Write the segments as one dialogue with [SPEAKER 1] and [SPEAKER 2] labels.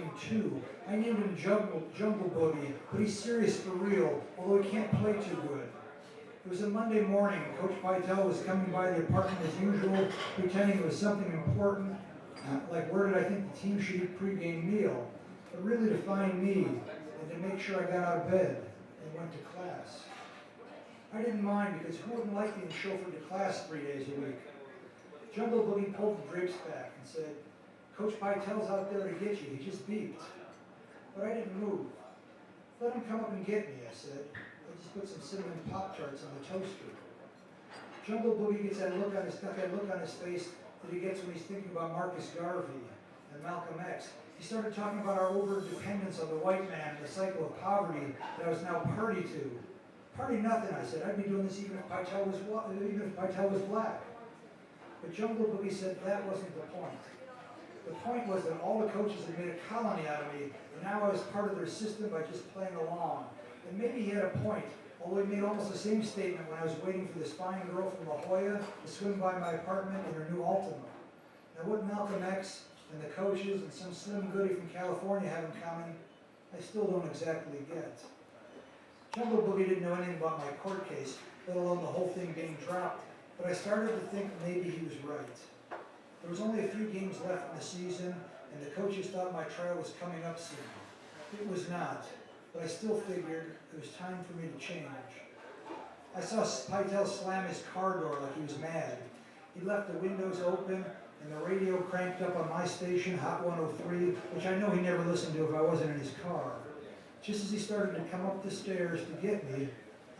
[SPEAKER 1] name too. I named him Jungle Boogie, but he's serious for real, although he can't play too good. It was a Monday morning. Coach Pytel was coming by the apartment as usual, pretending it was something important, like where did I think the team should eat pregame meal, but really to find me and to make sure I got out of bed and went to class. I didn't mind because who wouldn't like being chauffeured to class 3 days a week? Jungle Boogie pulled the drapes back and said, Coach Pytel's out there to get you, he just beeped. But I didn't move. Let him come up and get me, I said. I just put some cinnamon Pop-Tarts on the toaster. Jungle Boogie gets that look on his face that he gets when he's thinking about Marcus Garvey and Malcolm X. He started talking about our over-dependence on the white man and the cycle of poverty that I was now party to. Party nothing, I said. I'd be doing this even if Pytel was black. But Jungle Boogie said that wasn't the point. The point was that all the coaches had made a colony out of me, and now I was part of their system by just playing along. And maybe he had a point, although he made almost the same statement when I was waiting for this fine girl from La Jolla to swing by my apartment in her new Altima. Now what Malcolm X and the coaches and some slim goody from California have in common, I still don't exactly get. Jungle Boogie didn't know anything about my court case, let alone the whole thing being dropped, but I started to think maybe he was right. There was only a few games left in the season, and the coaches thought my trial was coming up soon. It was not, but I still figured it was time for me to change. I saw Pytel slam his car door like he was mad. He left the windows open and the radio cranked up on my station, Hot 103, which I know he never listened to if I wasn't in his car. Just as he started to come up the stairs to get me,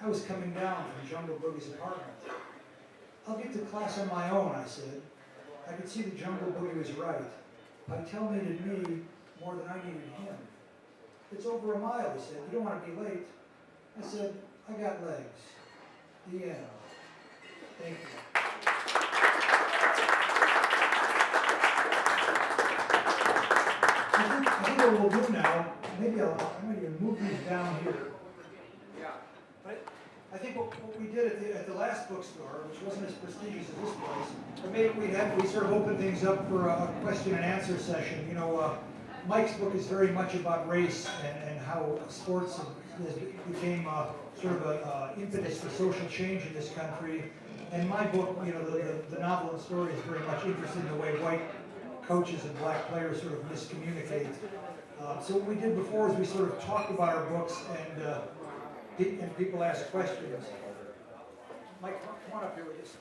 [SPEAKER 1] I was coming down from Jungle Boogie's apartment. I'll get to class on my own, I said. I could see that Jungle Boogie was right. Pytel needed me more than I needed him. It's over a mile, he said. You don't want to be late. I said, I got legs. The end. Thank you. I think what we'll do now, maybe I'm going to move these down here. Yeah. But I think what we did at the last bookstore, which wasn't as prestigious as this place, but maybe we sort of opened things up for a question and answer session. You know, Mike's book is very much about race and how sports became sort of an impetus for social change in this country. And my book, you know, the novel and story is very much interested in the way white coaches and black players sort of miscommunicate. So what we did before is we sort of talked about our books and people ask questions. Mike, come on up here with us.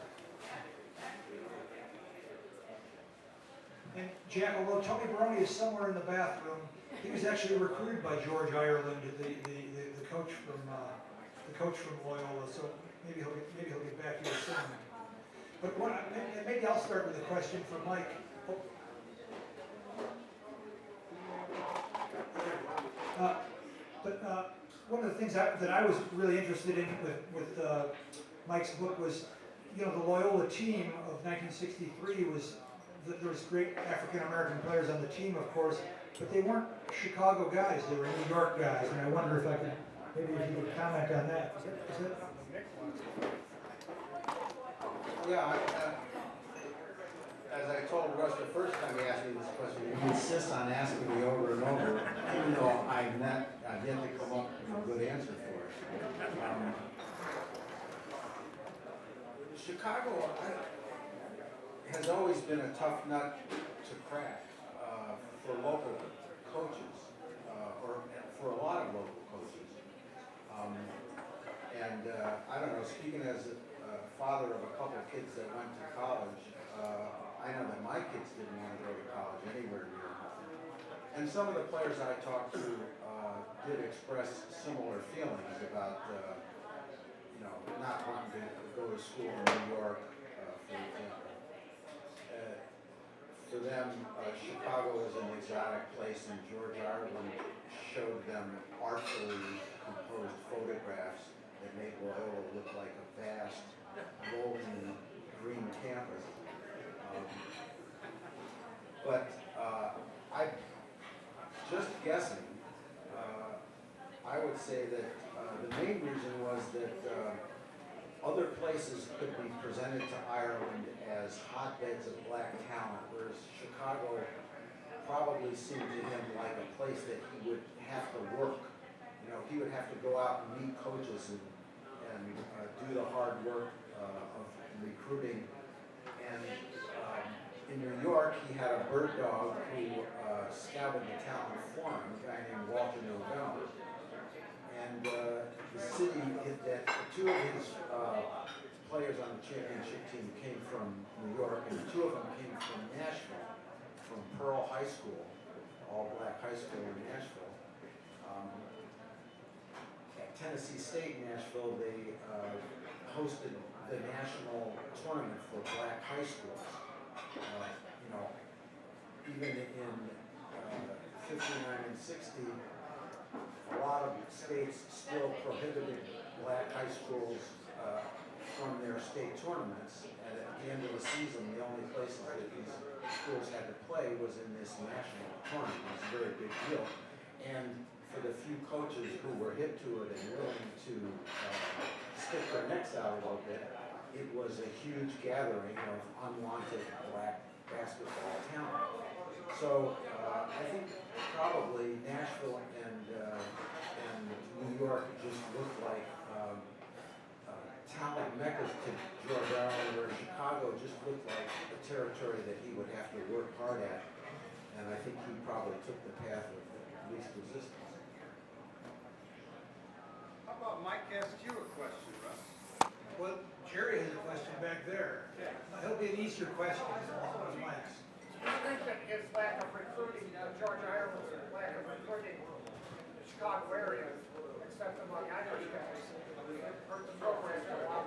[SPEAKER 1] And Jack, although Tony Baroni is somewhere in the bathroom, he was actually recruited by George Ireland, the coach from Loyola. So maybe he'll get back here soon. But maybe I'll start with a question for Mike. One of the things that I was really interested in with Mike's book was, you know, the Loyola team of 1963 was, there was great African-American players on the team, of course, but they weren't Chicago guys, they were New York guys, and I wonder if I could, maybe if you could comment on that. Is it?
[SPEAKER 2] Yeah, as I told Russ the first time he asked me this question, he insists on asking me over and over, even though I've yet to come up with a good answer for it. Chicago has always been a tough nut to crack for local coaches, or for a lot of local coaches. I don't know, speaking as a father of a couple of kids that went to college, I know that my kids didn't want to go to college anywhere near. And some of the players I talked to did express similar feelings about, you know, not wanting to go to school in New York, for example. For them, Chicago is an exotic place, and George Ireland showed them artfully composed photographs that made Loyola look like a vast, rolling green campus. I'm just guessing. I would say that the main reason was that other places could be presented to Ireland as hotbeds of black talent, whereas Chicago probably seemed to him like a place that he would have to work. You know, he would have to go out and meet coaches and do the hard work of recruiting. And in New York, he had a bird dog who scouted the talent for him, a guy named Walter November. And the city, that two of his players on the championship team came from New York, and two of them came from Nashville, from Pearl High School, all-black high school in Nashville. At Tennessee State, Nashville, they hosted the national tournament for black high schools. You know, even in 59 and 60, a lot of states still prohibited black high schools from their state tournaments. And at the end of the season, the only places that these schools had to play was in this national tournament. It was a very big deal. And for the few coaches who were hip to it and willing to stick their necks out a little bit, it was a huge gathering of unwanted black basketball talent. So I think probably Nashville and New York just looked like talent meccas to George Ireland, where Chicago just looked like a territory that he would have to work hard at. And I think he probably took the path of least resistance.
[SPEAKER 3] How about Mike asked you a question, Russ?
[SPEAKER 1] Well, Jerry has a question back there. He'll be an Easter question along with Mike's.
[SPEAKER 4] Do you think that his lack of recruiting, George Ireland's lack of recruiting the Chicago area, except among Irish guys, hurt the program for a while?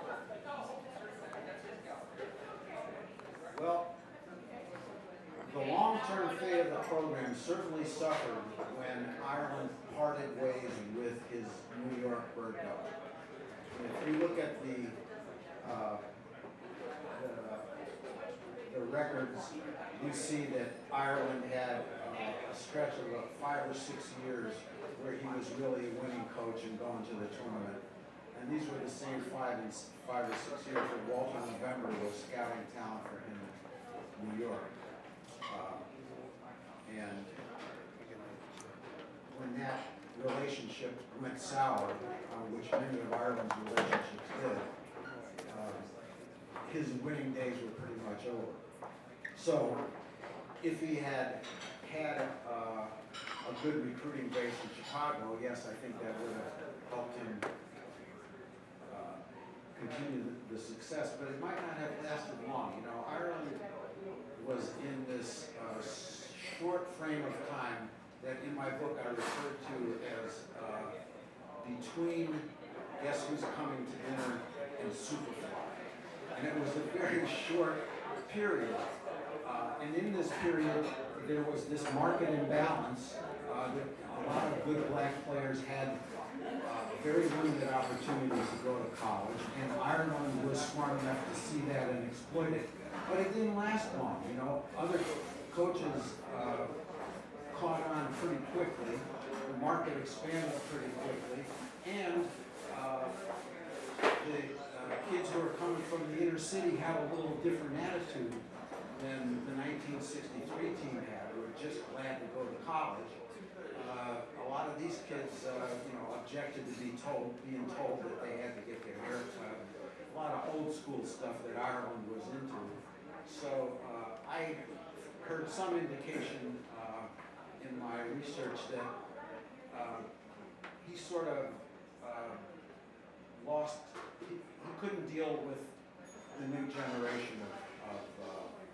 [SPEAKER 2] Well, the long-term fate of the program certainly suffered when Ireland parted ways with his New York bird dog. If you look at the records, you see that Ireland had a stretch of about 5 or 6 years where he was really a winning coach and going to the tournament. And these were the same 5 or 6 years that Walter November was scouting talent for him in New York. And when that relationship went sour, which many of Ireland's relationships did, his winning days were pretty much over. So if he had had a good recruiting base in Chicago, yes, I think that would have helped him continue the success, but it might not have lasted long. You know, Ireland was in this short frame of time that in my book I referred to as between Guess Who's Coming to Dinner and Superfly. And it was a very short period. And in this period, there was this market imbalance that a lot of good black players had very limited opportunities to go to college, and Ireland was smart enough to see that and exploit it. But it didn't last long, you know. Other coaches caught on pretty quickly, the market expanded pretty quickly, and the kids who were coming from the inner city had a little different attitude than the 1963 team had. They were just glad to go to college. A lot of these kids, you know, objected to being told that they had to get their hair cut. A lot of old school stuff that Ireland was into. So I heard some indication in my research that he sort of lost. He couldn't deal with the new generation of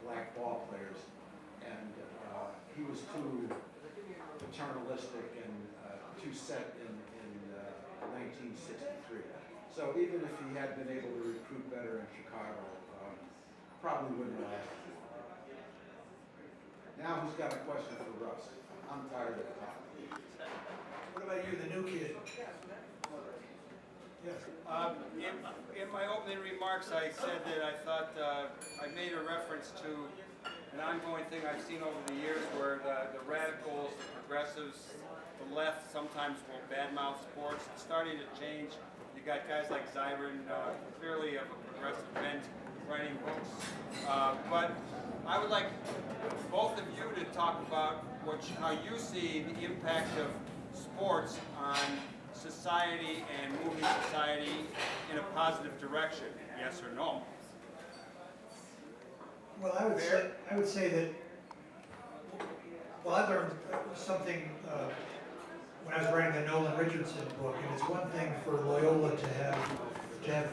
[SPEAKER 2] black ball players, and he was too paternalistic and too set in 1963. So even if he had been able to recruit better in Chicago, probably wouldn't have lasted. Now who's got a question for Russ? I'm tired of talking.
[SPEAKER 1] What about you, the new kid? Yes.
[SPEAKER 3] In my opening remarks, I said that I thought I made a reference to an ongoing thing I've seen over the years where the radicals, the progressives, the left sometimes will badmouth sports. It's starting to change. You got guys like Zyron, clearly of a progressive bent, writing books. But I would like both of you to talk about how you see the impact of sports on society and moving society in a positive direction, yes or no?
[SPEAKER 1] Well, I would say that, well, I learned something when I was writing the Nolan Richardson book, and it's one thing for Loyola to have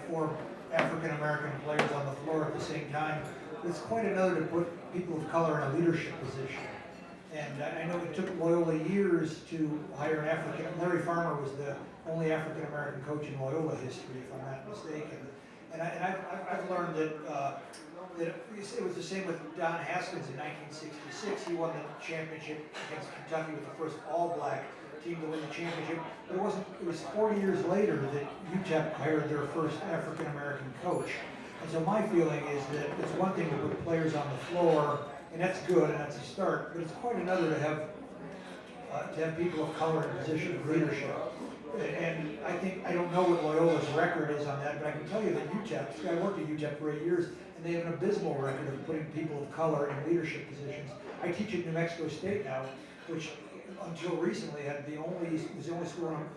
[SPEAKER 1] 4 African-American players on the floor at the same time. It's quite another to put people of color in a leadership position. And I know it took Loyola years to hire an African. Larry Farmer was the only African-American coach in Loyola history, if I'm not mistaken. And I've learned that it was the same with Don Haskins in 1966. He won the championship against Kentucky with the first all-black team to win the championship. But it was 40 years later that UTEP hired their first African-American coach. And so my feeling is that it's one thing to put players on the floor, and that's good, and that's a start, but it's quite another to have people of color in a position of leadership. And I don't know what Loyola's record is on that, but I can tell you that UTEP, I worked at UTEP for 8 years, and they have an abysmal record of putting people of color in leadership positions. I teach at New Mexico State now, which until recently was the only school in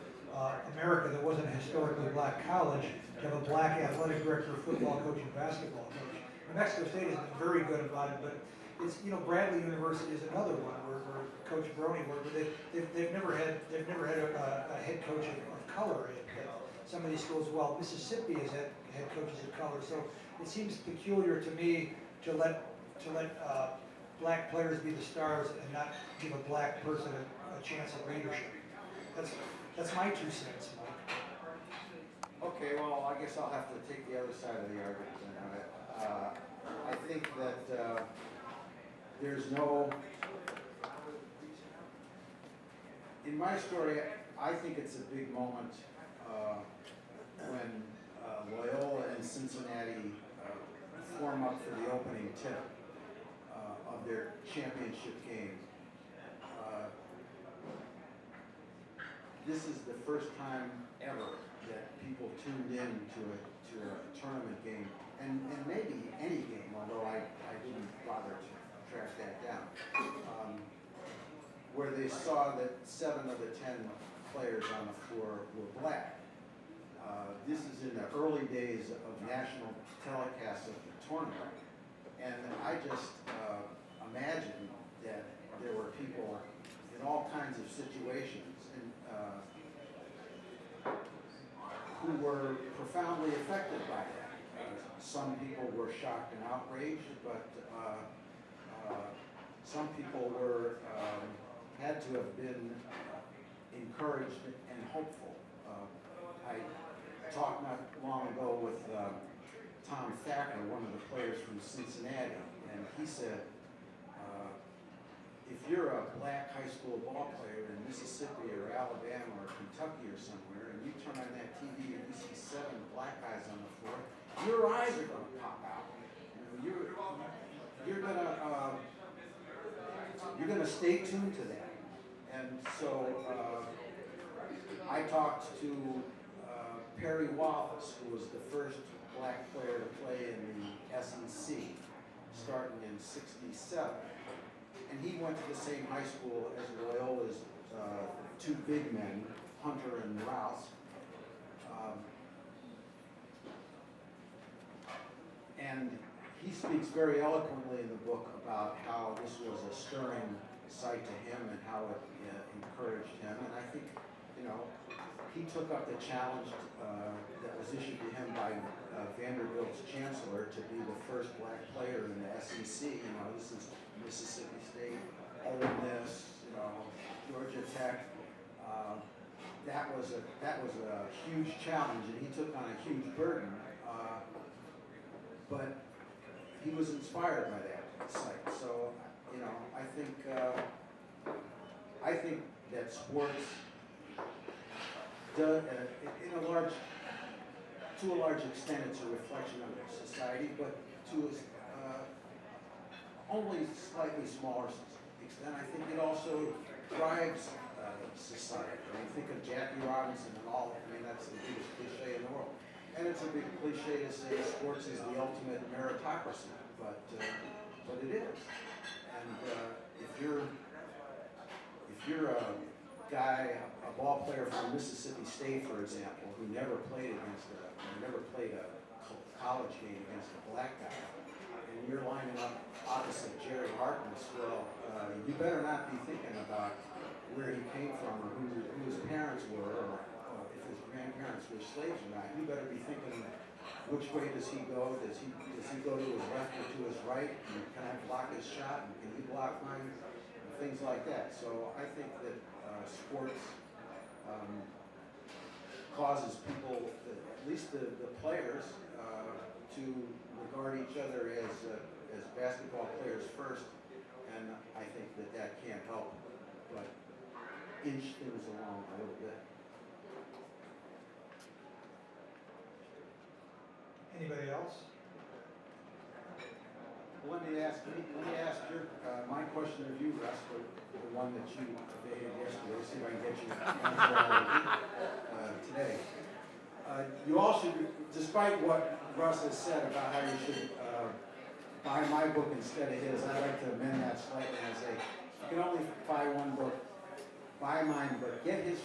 [SPEAKER 1] America that wasn't a historically black college to have a black athletic director, football coach, and basketball coach. New Mexico State has been very good about it, but it's, Bradley University is another one where Coach Brony worked, but they've never had a head coach of color at some of these schools. Well, Mississippi has had head coaches of color, so it seems peculiar to me to let black players be the stars and not give a black person a chance at leadership. That's my 2 cents, Mike.
[SPEAKER 2] Okay, well, I guess I'll have to take the other side of the argument on it. I think that there's no, in my story, I think it's a big moment when Loyola and Cincinnati form up for the opening tip of their championship game. This is the first time ever that people tuned in to a tournament game, and maybe any game, although I didn't bother to track that down, where they saw that 7 of the 10 players on the floor were black. This is in the early days of national telecasts of the tournament, and I just imagined that there were people in all kinds of situations who were profoundly affected by that. Some people were shocked and outraged, but some people had to have been encouraged and hopeful. I talked not long ago with Tom Thacker, one of the players from Cincinnati, and he said, if you're a black high school ball player in Mississippi or Alabama or Kentucky or somewhere, and you turn on that TV and you see 7 black guys on the floor, your eyes are going to pop out. You're going to stay tuned to that. And so I talked to Perry Wallace, who was the first black player to play in the SEC, starting in '67. And he went to the same high school as Loyola's 2 big men, Hunter and Rouse. And he speaks very eloquently in the book about how this was a stirring sight to him and how it encouraged him. And I think, he took up the challenge that was issued to him by Vanderbilt's chancellor to be the first black player in the SEC. This is Mississippi State, Ole Miss, Georgia Tech. That was a huge challenge, and he took on a huge burden. But he was inspired by that sight. So, I think that sports does, to a large extent, it's a reflection of society, but to only slightly smaller extent, I think it also drives society. Think of Jackie Robinson and all. That's the biggest cliche in the world. And it's a big cliche to say sports is the ultimate meritocracy, but it is. And if you're if you're a guy, a ball player from Mississippi State, for example, who never played a college game against a black guy, and you're lining up opposite Jerry Harkness, well, you better not be thinking about where he came from or who his parents were, or if his grandparents were slaves or not. You better be thinking, which way does he go? Does he go to his left or to his right? And can I block his shot? And can he block mine? And things like that. So I think that sports causes people, at least the players, to regard each other as basketball players first. And I think that can't help but inch things along a little bit.
[SPEAKER 1] Anybody else?
[SPEAKER 2] Let me ask your, my question of you, Russ, the one that you evaded yesterday, see if I can get you today. You all should, despite what Russ has said about how you should buy my book instead of his, I'd like to amend that slightly and say, you can only buy one book, buy mine, but get his